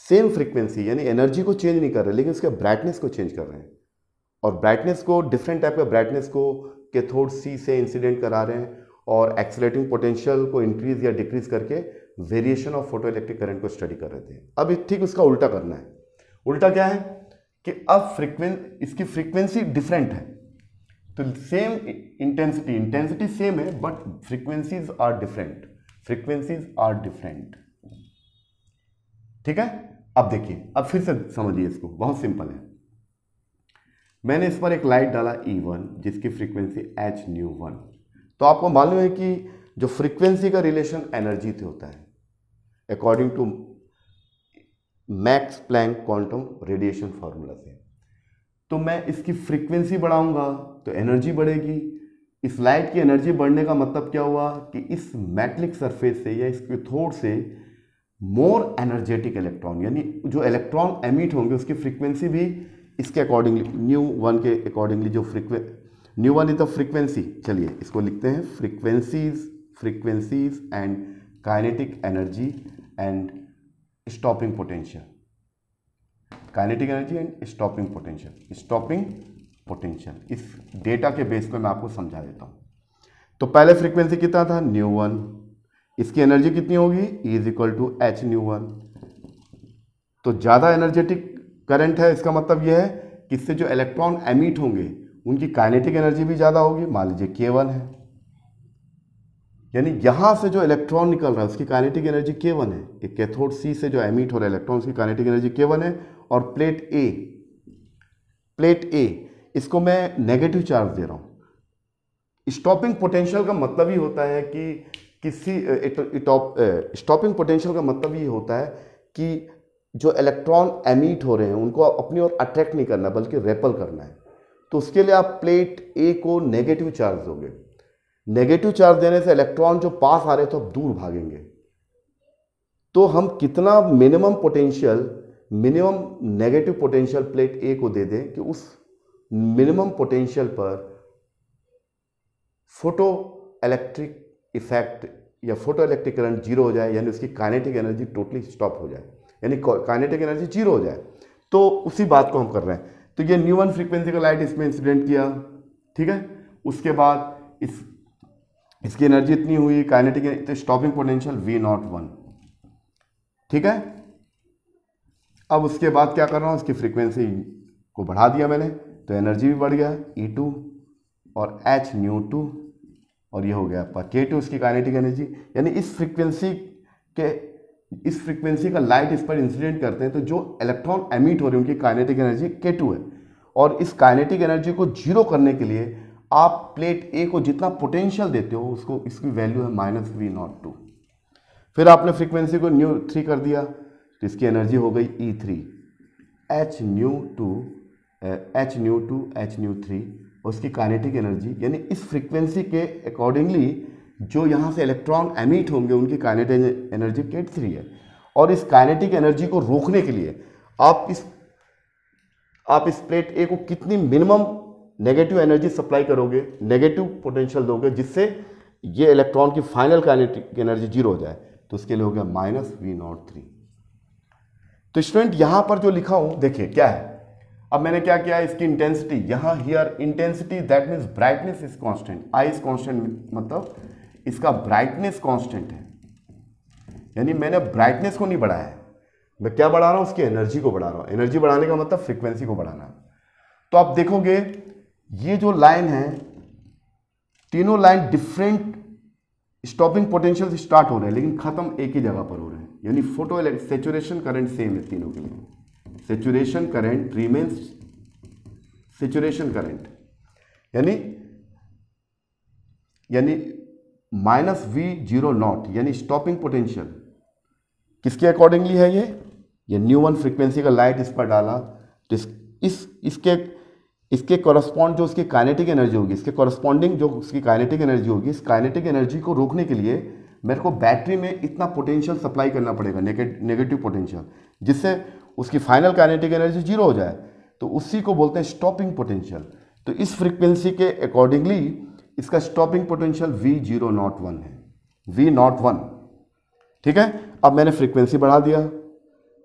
सेम फ्रीक्वेंसी यानी एनर्जी को चेंज नहीं कर रहे, लेकिन उसके ब्राइटनेस को चेंज कर रहे हैं। और ब्राइटनेस को, डिफरेंट टाइप के ब्राइटनेस को कैथोड सी से इंसिडेंट करा रहे हैं और एक्सीलरेटिंग पोटेंशियल को इंक्रीज या डिक्रीज करके variation of photo electric current को स्टडी कर रहे थे। अब ठीक उसका उल्टा करना है। उल्टा क्या है कि अब इसकी फ्रीक्वेंसी डिफरेंट है, तो सेम इंटेंसिटी सेम है, बट फ्रीक्वेंसीज आर डिफरेंट। ठीक है, अब देखिए, अब फिर से समझिए इसको, बहुत सिंपल है। मैंने इस पर एक लाइट डाला E1 जिसकी फ्रीक्वेंसी h-1। तो आपको मालूम है कि जो फ्रीक्वेंसी का रिलेशन एनर्जी से होता है according to Max Planck quantum radiation formula से। तो मैं इसकी फ्रीक्वेंसी बढ़ाऊंगा तो एनर्जी बढ़ेगी। इस लाइट की एनर्जी बढ़ने का मतलब क्या हुआ कि इस मेटलिक सरफेस से या इस कैथोड से मोर एनर्जेटिक इलेक्ट्रॉन, यानी जो इलेक्ट्रॉन एमिट होंगे उसकी फ्रीक्वेंसी भी इसके अकॉर्डिंगली ν1 के अकॉर्डिंगली जो ν1 इज द फ्रीक्वेंसी। चलिए इसको लिखते हैं, frequencies and kinetic energy and stopping potential. Kinetic energy and stopping potential इस डेटा के बेस पे मैं आपको समझा देता हूं। तो पहले फ्रीक्वेंसी कितना था, ν1। इसकी एनर्जी कितनी होगी, E = h-1। तो ज़्यादा एनर्जेटिक करंट है, इसका मतलब यह है कि इससे जो इलेक्ट्रॉन एमिट होंगे उनकी काइनेटिक एनर्जी भी ज़्यादा होगी। मान लीजिए K1 है, यानी यहाँ से जो इलेक्ट्रॉन निकल रहा है उसकी काइनेटिक एनर्जी K1 है। एक कैथोड सी से जो एमिट हो रहा है इलेक्ट्रॉन उसकी काइनेटिक एनर्जी K1 है। और प्लेट ए इसको मैं नेगेटिव चार्ज दे रहा हूँ। स्टॉपिंग पोटेंशियल का मतलब ही होता है कि स्टॉपिंग पोटेंशियल का मतलब ये होता है कि जो इलेक्ट्रॉन एमिट हो रहे हैं उनको अपनी ओर अट्रैक्ट नहीं करना बल्कि रेपल करना है। तो उसके लिए आप प्लेट ए को नेगेटिव चार्ज दोगे। नेगेटिव चार्ज देने से इलेक्ट्रॉन जो पास आ रहे तो अब दूर भागेंगे। तो हम कितना मिनिमम नेगेटिव पोटेंशियल प्लेट ए को दे दें कि उस मिनिमम पोटेंशियल पर फोटो इलेक्ट्रिक इफेक्ट या फोटो इलेक्ट्रिक करंट जीरो हो जाए, यानी उसकी काइनेटिक एनर्जी टोटली स्टॉप हो जाए, यानी काइनेटिक एनर्जी जीरो हो जाए। तो उसी बात को हम कर रहे हैं। तो ये ν1 फ्रीक्वेंसी का लाइट इसमें इंसिडेंट किया, ठीक है। उसके बाद इसकी एनर्जी इतनी हुई, काइनेटिक, तो स्टॉपिंग पोटेंशियल V01, ठीक है। अब उसके बाद क्या कर रहा हूँ, इसकी फ्रीक्वेंसी को बढ़ा दिया मैंने, तो एनर्जी भी बढ़ गया E2 और h ν2, और ये हो गया आपका K2 इसकी काइनेटिक एनर्जी। यानी इस फ्रीक्वेंसी का लाइट इस पर इंसिडेंट करते हैं, तो जो इलेक्ट्रॉन एमिट हो रहे हैं उनकी काइनेटिक एनर्जी K2 है। और इस काइनेटिक एनर्जी को जीरो करने के लिए आप प्लेट ए को जितना पोटेंशियल देते हो उसको, इसकी वैल्यू है -V02। फिर आपने फ्रीक्वेंसी को ν3 कर दिया, तो इसकी एनर्जी हो गई E3, h ν2 और उसकी काइनेटिक एनर्जी, यानी इस फ्रीक्वेंसी के अकॉर्डिंगली जो यहाँ से इलेक्ट्रॉन एमिट होंगे उनकी काइनेटिक एनर्जी K3 है। और इस काइनेटिक एनर्जी को रोकने के लिए आप इस प्लेट ए को कितनी मिनिमम नेगेटिव एनर्जी सप्लाई करोगे, नेगेटिव पोटेंशियल दोगे, जिससे ये इलेक्ट्रॉन की फाइनल काइनेटिक एनर्जी जीरो हो जाए, तो उसके लिए हो गया -V03। तो स्टूडेंट यहां पर जो लिखा हूं देखिए क्या है। अब मैंने क्या किया, इसकी इंटेंसिटी यहां, here intensity that means brightness is constant, I is constant, मतलब इसका ब्राइटनेस कांस्टेंट है, यानी मैंने ब्राइटनेस को नहीं बढ़ाया है, मैं क्या बढ़ा रहा हूं, उसकी एनर्जी को बढ़ा रहा हूं। एनर्जी बढ़ाने का मतलब फ्रीक्वेंसी को बढ़ाना। तो आप देखोगे ये जो लाइन है, तीनों लाइन डिफरेंट स्टॉपिंग पोटेंशियल से स्टार्ट हो रहे हैं लेकिन खत्म एक ही जगह पर हो रहे हैं, यानी फोटो सेचुरेशन करंट सेम है तीनों के लिए। Saturation current remains saturation current, यानी -V0, यानी स्टॉपिंग पोटेंशियल किसके अकॉर्डिंगली है, ये ν1 फ्रीक्वेंसी का लाइट इस पर डाला, तो इसके कॉरस्पॉन्ड जो उसकी काइनेटिक एनर्जी होगी, इसके कॉरस्पॉन्डिंग जो उसकी काइनेटिक एनर्जी होगी, इस काइनेटिक एनर्जी को रोकने के लिए मेरे को बैटरी में इतना पोटेंशियल सप्लाई करना पड़ेगा, नेगेटिव पोटेंशियल, जिससे उसकी फाइनल काइनेटिक एनर्जी जीरो हो जाए, तो उसी को बोलते हैं स्टॉपिंग पोटेंशियल। तो इस फ्रीक्वेंसी के अकॉर्डिंगली इसका स्टॉपिंग पोटेंशियल V001 है, V01, ठीक है। अब मैंने फ्रीक्वेंसी बढ़ा दिया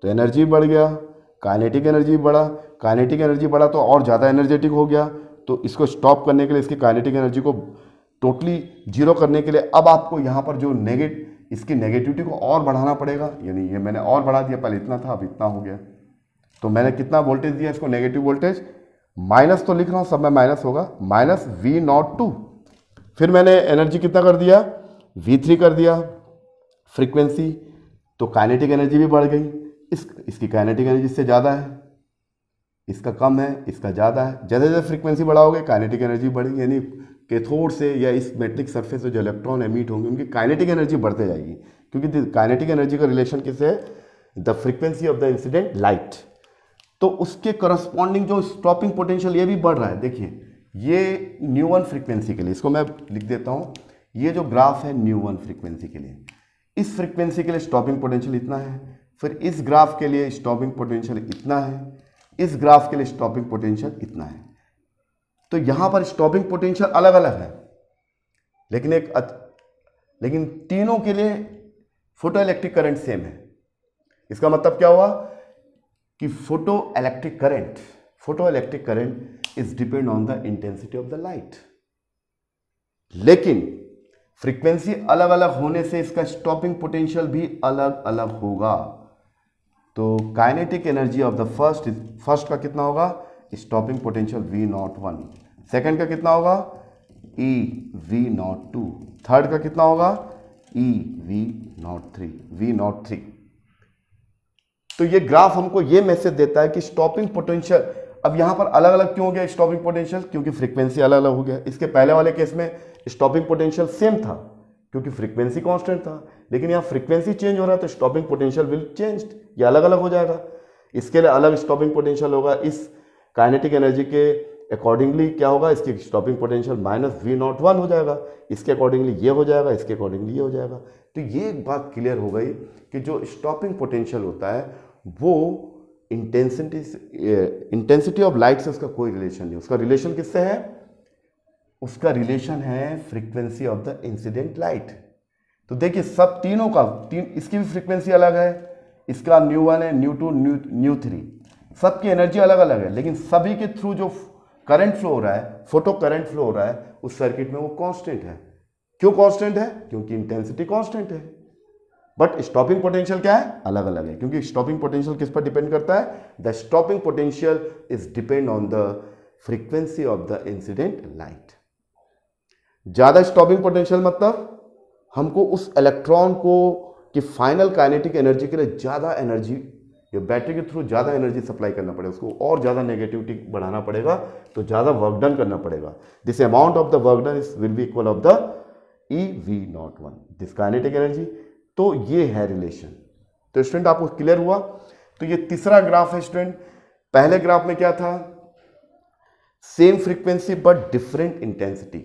तो एनर्जी बढ़ गया, काइनेटिक एनर्जी बढ़ा, काइनेटिक एनर्जी बढ़ा तो और ज़्यादा एनर्जेटिक हो गया, तो इसको स्टॉप करने के लिए, इसकी काइनेटिक एनर्जी को टोटली जीरो करने के लिए अब आपको यहाँ पर जो इसकी नेगेटिविटी को और बढ़ाना पड़ेगा, यानी ये मैंने और बढ़ा दिया, पहले इतना था अब इतना हो गया, तो मैंने कितना वोल्टेज दिया इसको, नेगेटिव वोल्टेज, माइनस तो लिख रहा हूँ, सब में माइनस होगा, -V02। फिर मैंने एनर्जी कितना कर दिया, V3 कर दिया फ्रीक्वेंसी, तो काइनेटिक एनर्जी भी बढ़ गई, इसकी काइनेटिक एनर्जी इससे ज़्यादा है, इसका कम है, इसका ज़्यादा है। जैसे जैसे फ्रीक्वेंसी बढ़ाओगे काइनेटिक एनर्जी बढ़ेगी, यानी कैथोड से या इस मेटलिक सरफेस से जो इलेक्ट्रॉन एमिट होंगे उनकी काइनेटिक एनर्जी बढ़ते जाएगी, क्योंकि काइनेटिक एनर्जी का रिलेशन किससे है, the frequency of the incident light. तो उसके करस्पॉन्डिंग जो स्टॉपिंग पोटेंशियल ये भी बढ़ रहा है। देखिए ये ν1 फ्रीक्वेंसी के लिए, इसको मैं लिख देता हूँ, ये जो ग्राफ है ν1 फ्रीक्वेंसी के लिए, इस फ्रीक्वेंसी के लिए स्टॉपिंग पोटेंशियल इतना है, फिर इस ग्राफ के लिए स्टॉपिंग पोटेंशियल इतना है, इस ग्राफ के लिए स्टॉपिंग पोटेंशियल इतना है। तो यहां पर स्टॉपिंग पोटेंशियल अलग अलग है, लेकिन तीनों के लिए फोटो इलेक्ट्रिक करंट सेम है। इसका मतलब क्या हुआ कि photo electric current is depend on the intensity of the light, लेकिन फ्रीक्वेंसी अलग अलग होने से इसका स्टॉपिंग पोटेंशियल भी अलग अलग होगा। तो kinetic energy of the first का कितना होगा, स्टॉपिंग पोटेंशियल V01, सेकंड का कितना होगा, V02, थर्ड का कितना होगा, V03। तो ये ग्राफ हमको ये मैसेज देता है कि स्टॉपिंग पोटेंशियल, अब यहां पर अलग अलग क्यों हो गया स्टॉपिंग पोटेंशियल, क्योंकि फ्रीक्वेंसी अलग अलग हो गया। इसके पहले वाले केस में स्टॉपिंग पोटेंशियल सेम था क्योंकि फ्रीक्वेंसी कांस्टेंट था, लेकिन यहाँ फ्रीक्वेंसी चेंज हो रहा है तो स्टॉपिंग पोटेंशियल विल चेंज, ये अलग अलग हो जाएगा। इसके लिए अलग स्टॉपिंग पोटेंशियल होगा, इस काइनेटिक एनर्जी के अकॉर्डिंगली क्या होगा, इसकी स्टॉपिंग पोटेंशियल -V01 हो जाएगा, इसके अकॉर्डिंगली ये हो जाएगा, इसके अकॉर्डिंगली ये हो जाएगा। तो ये बात क्लियर हो गई कि जो स्टॉपिंग पोटेंशियल होता है वो इंटेंसिटी ऑफ लाइट से उसका कोई रिलेशन नहीं। उसका रिलेशन किससे है, उसका रिलेशन है frequency of the incident light. तो देखिए सब तीनों का इसकी भी फ्रीक्वेंसी अलग है, इसका ν1 है, ν2, ν3, सबकी एनर्जी अलग अलग है, लेकिन सभी के थ्रू जो करंट फ्लो हो रहा है, फोटो करंट फ्लो हो रहा है उस सर्किट में वो कांस्टेंट है। क्यों कांस्टेंट है? क्योंकि इंटेंसिटी कांस्टेंट है। बट स्टॉपिंग पोटेंशियल क्या है? अलग अलग है, क्योंकि स्टॉपिंग पोटेंशियल किस पर डिपेंड करता है? The stopping potential is depend on the frequency of the incident light. ज्यादा स्टॉपिंग पोटेंशियल मतलब हमको उस इलेक्ट्रॉन को कि फाइनल काइनेटिक एनर्जी के लिए ज्यादा एनर्जी या बैटरी के थ्रू ज्यादा एनर्जी सप्लाई करना पड़ेगा, उसको और ज्यादा नेगेटिविटी बढ़ाना पड़ेगा, तो ज्यादा वर्क डन करना पड़ेगा। This amount of the work done is will be equal of the EV01 this kinetic energy. तो ये है रिलेशन। तो स्टूडेंट आपको क्लियर हुआ? तो ये तीसरा ग्राफ है स्टूडेंट। पहले ग्राफ में क्या था? Same frequency but different intensity.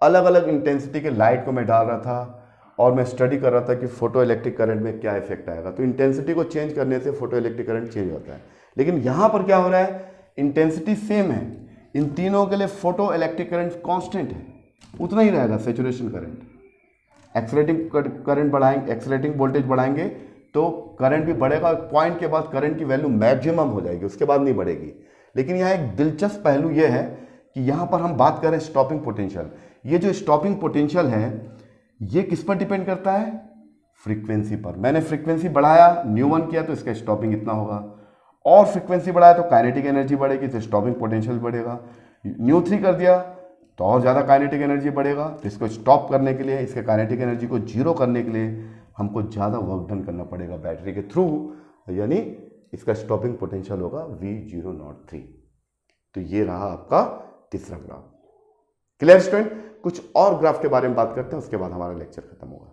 अलग अलग इंटेंसिटी के लाइट को मैं डाल रहा था और मैं स्टडी कर रहा था कि फोटो इलेक्ट्रिक करंट में क्या इफेक्ट आएगा। तो इंटेंसिटी को चेंज करने से फोटो इलेक्ट्रिक करंट चेंज होता है। लेकिन यहां पर क्या हो रहा है? इंटेंसिटी सेम है, इन तीनों के लिए फोटो इलेक्ट्रिक करंट कांस्टेंट है, उतना ही रहेगा सैचुरेशन करंट। एक्सेलरेटिंग करंट बढ़ाएंगे, एक्सेलरेटिंग वोल्टेज बढ़ाएंगे तो करंट भी बढ़ेगा, पॉइंट के बाद करंट की वैल्यू मैक्सिमम हो जाएगी, उसके बाद नहीं बढ़ेगी। लेकिन यहाँ एक दिलचस्प पहलू यह है कि यहाँ पर हम बात करें स्टॉपिंग पोटेंशियल। ये जो स्टॉपिंग पोटेंशियल है ये किस पर डिपेंड करता है? फ्रीक्वेंसी पर। मैंने फ्रीक्वेंसी बढ़ाया, न्यू 1 किया तो इसका स्टॉपिंग इतना होगा, और फ्रीक्वेंसी बढ़ाया तो काइनेटिक एनर्जी बढ़ेगी, तो स्टॉपिंग पोटेंशियल बढ़ेगा। न्यू 3 कर दिया तो और ज़्यादा काइनेटिक एनर्जी बढ़ेगा, तो इसको स्टॉप करने के लिए, इसके काइनेटिक एनर्जी को जीरो करने के लिए हमको ज़्यादा वर्क डन करना पड़ेगा बैटरी के थ्रू, यानी इसका स्टॉपिंग पोटेंशियल होगा V003। तो ये रहा आपका तीसरा ग्राफ। Clear student? कुछ और ग्राफ के बारे में बात करते हैं, उसके बाद हमारा लेक्चर खत्म होगा।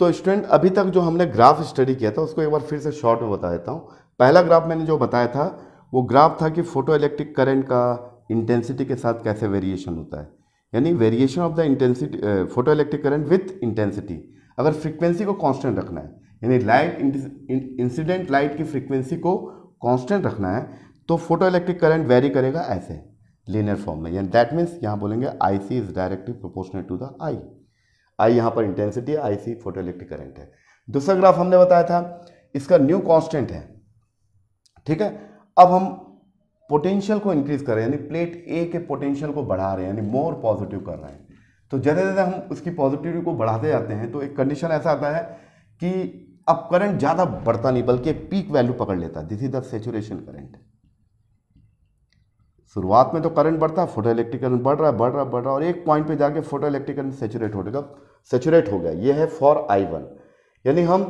तो स्टूडेंट अभी तक जो हमने ग्राफ स्टडी किया था उसको एक बार फिर से शॉर्ट में बता देता हूं। पहला ग्राफ मैंने जो बताया था वो ग्राफ था कि फोटो इलेक्ट्रिक करंट का इंटेंसिटी के साथ कैसे वेरिएशन होता है, यानी variation of the intensity photo electric current with intensity. अगर फ्रीक्वेंसी को कांस्टेंट रखना है, यानी लाइट इंसिडेंट लाइट की फ्रीक्वेंसी को कांस्टेंट रखना है, तो फोटो इलेक्ट्रिक करंट वेरी करेगा ऐसे लीनियर फॉर्म में, यानी दैट मीन्स यहाँ बोलेंगे IC is directly proportional to the I यहाँ पर इंटेंसिटी है, IC फोटो इलेक्ट्रिक करंट है। दूसरा ग्राफ हमने बताया था इसका न्यू कांस्टेंट है, ठीक है। अब हम पोटेंशियल को इंक्रीज कर रहे हैं, यानी प्लेट ए के पोटेंशियल को बढ़ा रहे हैं, यानी मोर पॉजिटिव कर रहे हैं। तो जैसे जैसे हम उसकी पॉजिटिविटी को बढ़ाते जाते हैं तो एक कंडीशन ऐसा आता है कि अब करंट ज़्यादा बढ़ता नहीं बल्कि एक पीक वैल्यू पकड़ लेता है। This is the saturation current. शुरुआत में तो करंट बढ़ता है, फोटो इलेक्ट्रिक करंट बढ़ रहा है और एक पॉइंट पे जाके फोटो इलेक्ट्रिक करंट सैचुरेट हो गया। ये है फॉर I1, यानी हम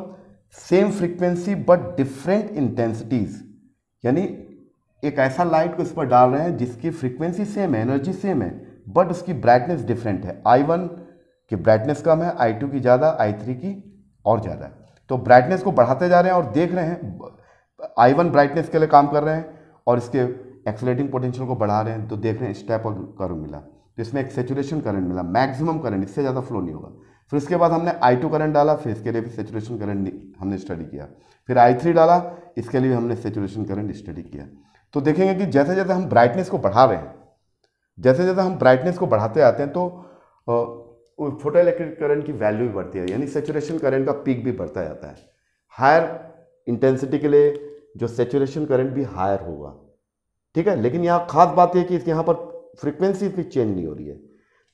same frequency but different intensities, यानी एक ऐसा लाइट को इस पर डाल रहे हैं जिसकी फ्रीक्वेंसी सेम है, एनर्जी सेम है, बट उसकी ब्राइटनेस डिफरेंट है। I1 की ब्राइटनेस कम है, I2 की ज़्यादा, I3 की और ज़्यादा है। तो ब्राइटनेस को बढ़ाते जा रहे हैं और देख रहे हैं I1 ब्राइटनेस के लिए काम कर रहे हैं और इसके एक्सेलरेटिंग पोटेंशियल को बढ़ा रहे हैं, तो देख रहे हैं स्टेप कर्व मिला, तो इसमें एक सैचुरेशन करंट मिला, मैक्सिमम करंट, इससे ज़्यादा फ्लो नहीं होगा। फिर उसके बाद हमने I2 करंट डाला, फिर इसके लिए भी सैचुरेशन करंट हमने स्टडी किया। फिर I3 डाला, इसके लिए हमने सैचुरेशन करंट स्टडी किया। तो देखेंगे कि जैसे जैसे हम ब्राइटनेस को बढ़ा रहे हैं, जैसे जैसे हम ब्राइटनेस को बढ़ाते आते हैं तो फोटो इलेक्ट्रिक करंट की वैल्यू भी बढ़ती है, यानी सैचुरेशन करंट का पीक भी बढ़ता जाता है। हायर इंटेंसिटी के लिए जो सैचुरेशन करंट भी हायर होगा, ठीक है। लेकिन यहाँ खास बात है कि यहाँ पर फ्रीक्वेंसी भी चेंज नहीं हो रही है,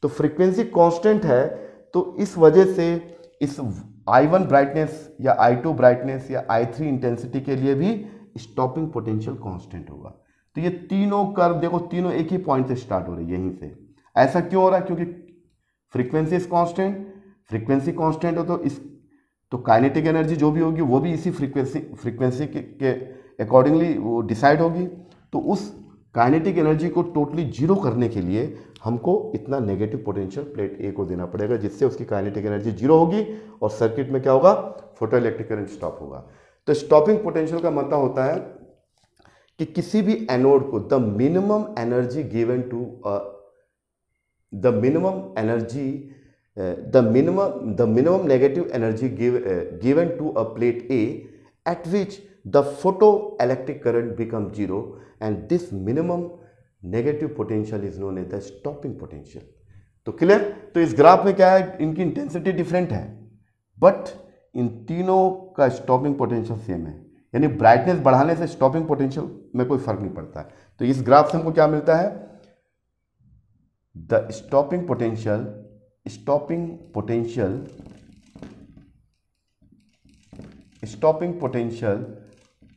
तो फ्रीक्वेंसी कांस्टेंट है, तो इस वजह से इस I1 ब्राइटनेस या I2 ब्राइटनेस या I3 इंटेंसिटी के लिए भी स्टॉपिंग पोटेंशियल कांस्टेंट होगा। तो ये तीनों कर्व देखो, तीनों एक ही पॉइंट से स्टार्ट हो रही है, यहीं से। ऐसा क्यों हो रहा है? क्योंकि frequency is constant, frequency constant हो तो काइनेटिक एनर्जी जो भी होगी वो भी इसी फ्रीक्वेंसी के अकॉर्डिंगली वो डिसाइड होगी। तो उस काइनेटिक एनर्जी को टोटली जीरो करने के लिए हमको इतना नेगेटिव पोटेंशियल प्लेट ए को देना पड़ेगा, जिससे उसकी काइनेटिक एनर्जी जीरो होगी और सर्किट में क्या होगा? फोटो इलेक्ट्रिक करंट स्टॉप होगा। तो स्टॉपिंग पोटेंशियल का मतलब होता है कि किसी भी एनोड को the minimum energy given to the minimum negative energy given to a plate a at which the photoelectric current becomes zero, and this minimum negative potential is known as the stopping potential. तो clear? तो इस graph में क्या है, इनकी intensity different है but in तीनों का स्टॉपिंग पोटेंशियल सेम है, यानी ब्राइटनेस बढ़ाने से स्टॉपिंग पोटेंशियल में कोई फर्क नहीं पड़ता है। तो इस ग्राफ से हमको क्या मिलता है, the stopping potential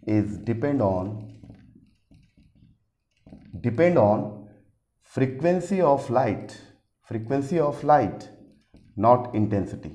is depend on frequency of light, not intensity.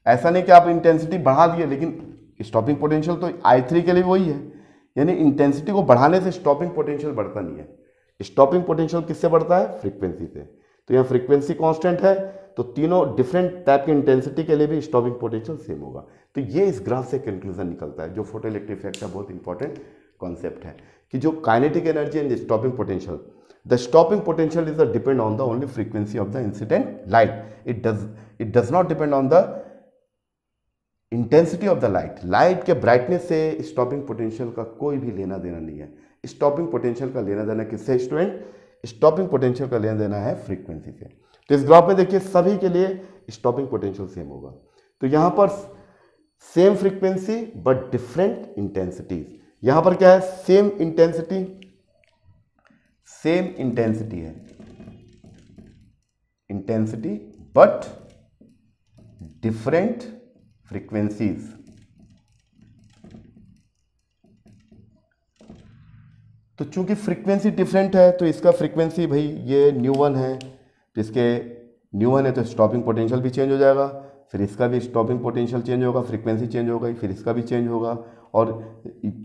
ऐसा नहीं कि आप इंटेंसिटी बढ़ा दिए, लेकिन स्टॉपिंग पोटेंशियल तो I3 के लिए वही है, यानी इंटेंसिटी को बढ़ाने से स्टॉपिंग पोटेंशियल बढ़ता नहीं है। स्टॉपिंग पोटेंशियल किससे बढ़ता है, फ्रीक्वेंसी से। तो यहाँ फ्रीक्वेंसी कांस्टेंट है, तो तीनों डिफरेंट टाइप की इंटेंसिटी के लिए भी स्टॉपिंग पोटेंशियल सेम होगा। तो ये इस ग्राफ से कंक्लूजन निकलता है, जो फोटो इलेक्ट्रिक इफेक्ट का बहुत इंपॉर्टेंट कॉन्सेप्ट है, कि जो kinetic energy and stopping potential, the stopping potential is depend on the only frequency of the incident light, it does not depend on the intensity of the light के brightness से stopping potential का कोई भी लेना देना नहीं है। Stopping potential का लेना देना किससे स्टूडेंट, स्टॉपिंग पोटेंशियल का लेना देना है फ्रीक्वेंसी से। तो इस ग्राफ में देखिए सभी के लिए स्टॉपिंग पोटेंशियल सेम होगा। तो यहां पर same frequency but different intensities, यहां पर क्या है, सेम इंटेंसिटी है, इंटेंसिटी बट डिफरेंट फ्रीक्वेंसीज। तो चूंकि फ्रीक्वेंसी डिफरेंट है, तो इसका फ्रीक्वेंसी भाई ये न्यू1 है, तो इसके न्यू1 है तो स्टॉपिंग पोटेंशियल भी चेंज हो जाएगा, फिर इसका भी स्टॉपिंग पोटेंशियल चेंज होगा, फ्रीक्वेंसी चेंज हो गई, फिर इसका भी चेंज होगा। और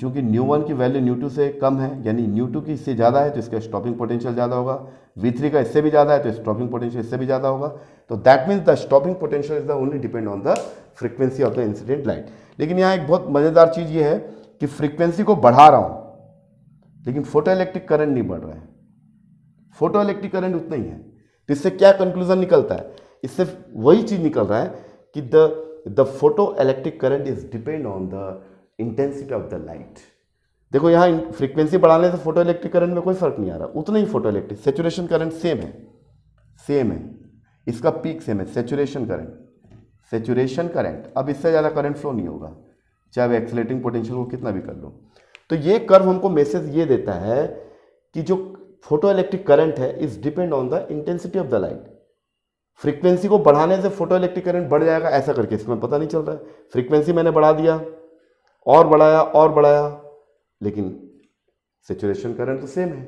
चूंकि न्यू1 की वैल्यू न्यू2 से कम है, यानी न्यू2 की इससे ज़्यादा है, तो इसका स्टॉपिंग पोटेंशियल ज़्यादा होगा। V3 का इससे भी ज़्यादा है, तो स्टॉपिंग पोटेंशियल इससे भी ज़्यादा होगा। तो that means the stopping potential is the only depend on the frequency of the incident light. लेकिन यहाँ एक बहुत मज़ेदार चीज़ ये है कि फ्रीक्वेंसी को बढ़ा रहा हूँ, लेकिन फोटो इलेक्ट्रिक करंट नहीं बढ़ रहा है, फोटो इलेक्ट्रिक करंट उतना ही है। तो इससे क्या कंक्लूजन निकलता है, इससे वही चीज निकल रहा है कि the photo electric current is depend on the intensity of the light. देखो यहाँ फ्रीक्वेंसी बढ़ाने से फोटो इलेक्ट्रिक करंट में कोई फर्क नहीं आ रहा, उतना ही photo electric saturation current same है, इसका पीक सेम है, सेचुरेशन करंट। अब इससे ज़्यादा करंट फ्लो नहीं होगा, चाहे एक्सीलरेटिंग पोटेंशियल को कितना भी कर लो। तो ये कर्व हमको मैसेज ये देता है कि जो फोटो इलेक्ट्रिक करंट है is depend on the intensity of the light. Frequency को बढ़ाने से फोटो इलेक्ट्रिक करंट बढ़ जाएगा ऐसा करके इसमें पता नहीं चल रहा है। फ्रीक्वेंसी मैंने बढ़ा दिया और बढ़ाया, लेकिन सेचुरेशन करंट तो सेम है।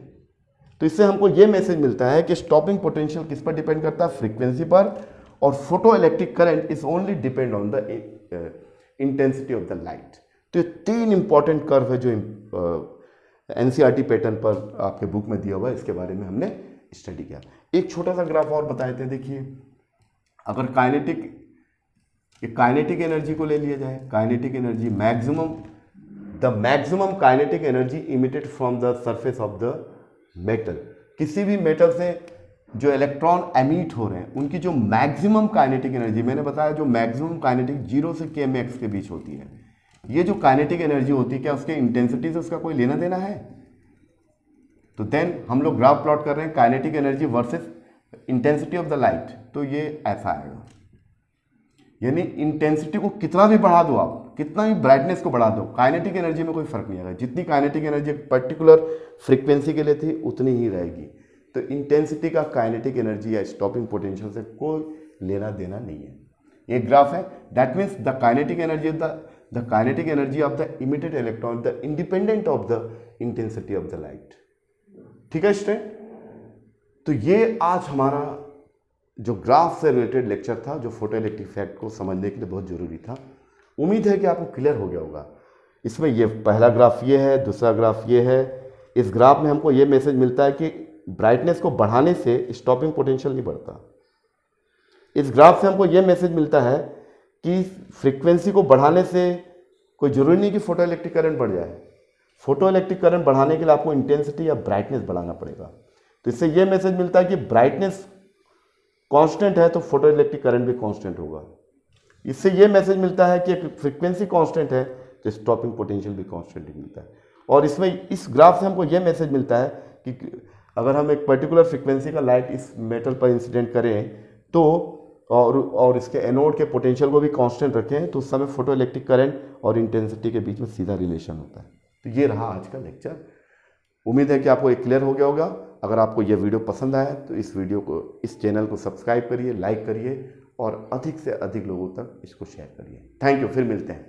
तो इससे हमको ये मैसेज मिलता है कि स्टॉपिंग पोटेंशियल किस पर डिपेंड करता है, फ्रीक्वेंसी पर, और photo electric current is only depend on the intensity of the light. तो ये तीन इंपॉर्टेंट कर्व है जो एनसीईआरटी पैटर्न पर आपके बुक में दिया हुआ है, इसके बारे में हमने स्टडी किया। एक छोटा सा ग्राफ और बताए थे, देखिए अगर काइनेटिक एनर्जी को ले लिया जाए, kinetic energy maximum kinetic energy emitted from the surface of the metal, किसी भी मेटल से जो इलेक्ट्रॉन एमिट हो रहे हैं उनकी जो मैक्सिमम काइनेटिक एनर्जी, मैंने बताया जो मैक्सिमम काइनेटिक 0 से kmax के बीच होती है, ये जो काइनेटिक एनर्जी होती है क्या उसके इंटेंसिटी से उसका कोई लेना देना है? तो देन हम लोग ग्राफ प्लॉट कर रहे हैं kinetic energy versus intensity of the light, तो ये ऐसा आएगा। यानी इंटेंसिटी को कितना भी बढ़ा दो आप, कितना भी ब्राइटनेस को बढ़ा दो, काइनेटिक एनर्जी में कोई फर्क नहीं आएगा। जितनी काइनेटिक एनर्जी पर्टिकुलर फ्रीक्वेंसी के लिए थी उतनी ही रहेगी। तो इंटेंसिटी का काइनेटिक एनर्जी या स्टॉपिंग पोटेंशियल से कोई लेना देना नहीं है। ये ग्राफ है, that means the kinetic energy of the emitted electron the independent of the intensity of the light. ठीक है स्टूडेंट, तो ये आज हमारा जो ग्राफ से रिलेटेड लेक्चर था, जो फोटो इलेक्ट्रिक इफेक्ट को समझने के लिए बहुत जरूरी था। उम्मीद है कि आपको क्लियर हो गया होगा। इसमें ये पहला ग्राफ ये है, दूसरा ग्राफ ये है। इस ग्राफ में हमको ये मैसेज मिलता है कि ब्राइटनेस को बढ़ाने से स्टॉपिंग पोटेंशियल नहीं बढ़ता। इस ग्राफ से हमको ये मैसेज मिलता है कि फ्रीक्वेंसी को बढ़ाने से कोई जरूरी नहीं कि फोटो इलेक्ट्रिक करंट बढ़ जाए। फोटो इलेक्ट्रिक करंट बढ़ाने के लिए आपको इंटेंसिटी या ब्राइटनेस बढ़ाना पड़ेगा। तो इससे ये मैसेज मिलता है कि ब्राइटनेस कांस्टेंट है तो फोटो इलेक्ट्रिक करंट भी कांस्टेंट होगा। इससे ये मैसेज मिलता है कि फ्रीक्वेंसी कांस्टेंट है तो स्टॉपिंग पोटेंशियल भी कांस्टेंट ही मिलता है। और इसमें इस ग्राफ से हमको ये मैसेज मिलता है कि अगर हम एक पर्टिकुलर फ्रीक्वेंसी का लाइट इस मेटल पर इंसिडेंट करें तो और इसके एनोड के पोटेंशियल को भी कांस्टेंट रखें तो उस समय फोटो इलेक्ट्रिक करंट और इंटेंसिटी के बीच में सीधा रिलेशन होता है। तो ये रहा आज का लेक्चर। उम्मीद है कि आपको ये क्लियर हो गया होगा। अगर आपको ये वीडियो पसंद आया तो इस चैनल को सब्सक्राइब करिए, लाइक करिए और अधिक से अधिक लोगों तक इसको शेयर करिए। थैंक यू, फिर मिलते हैं।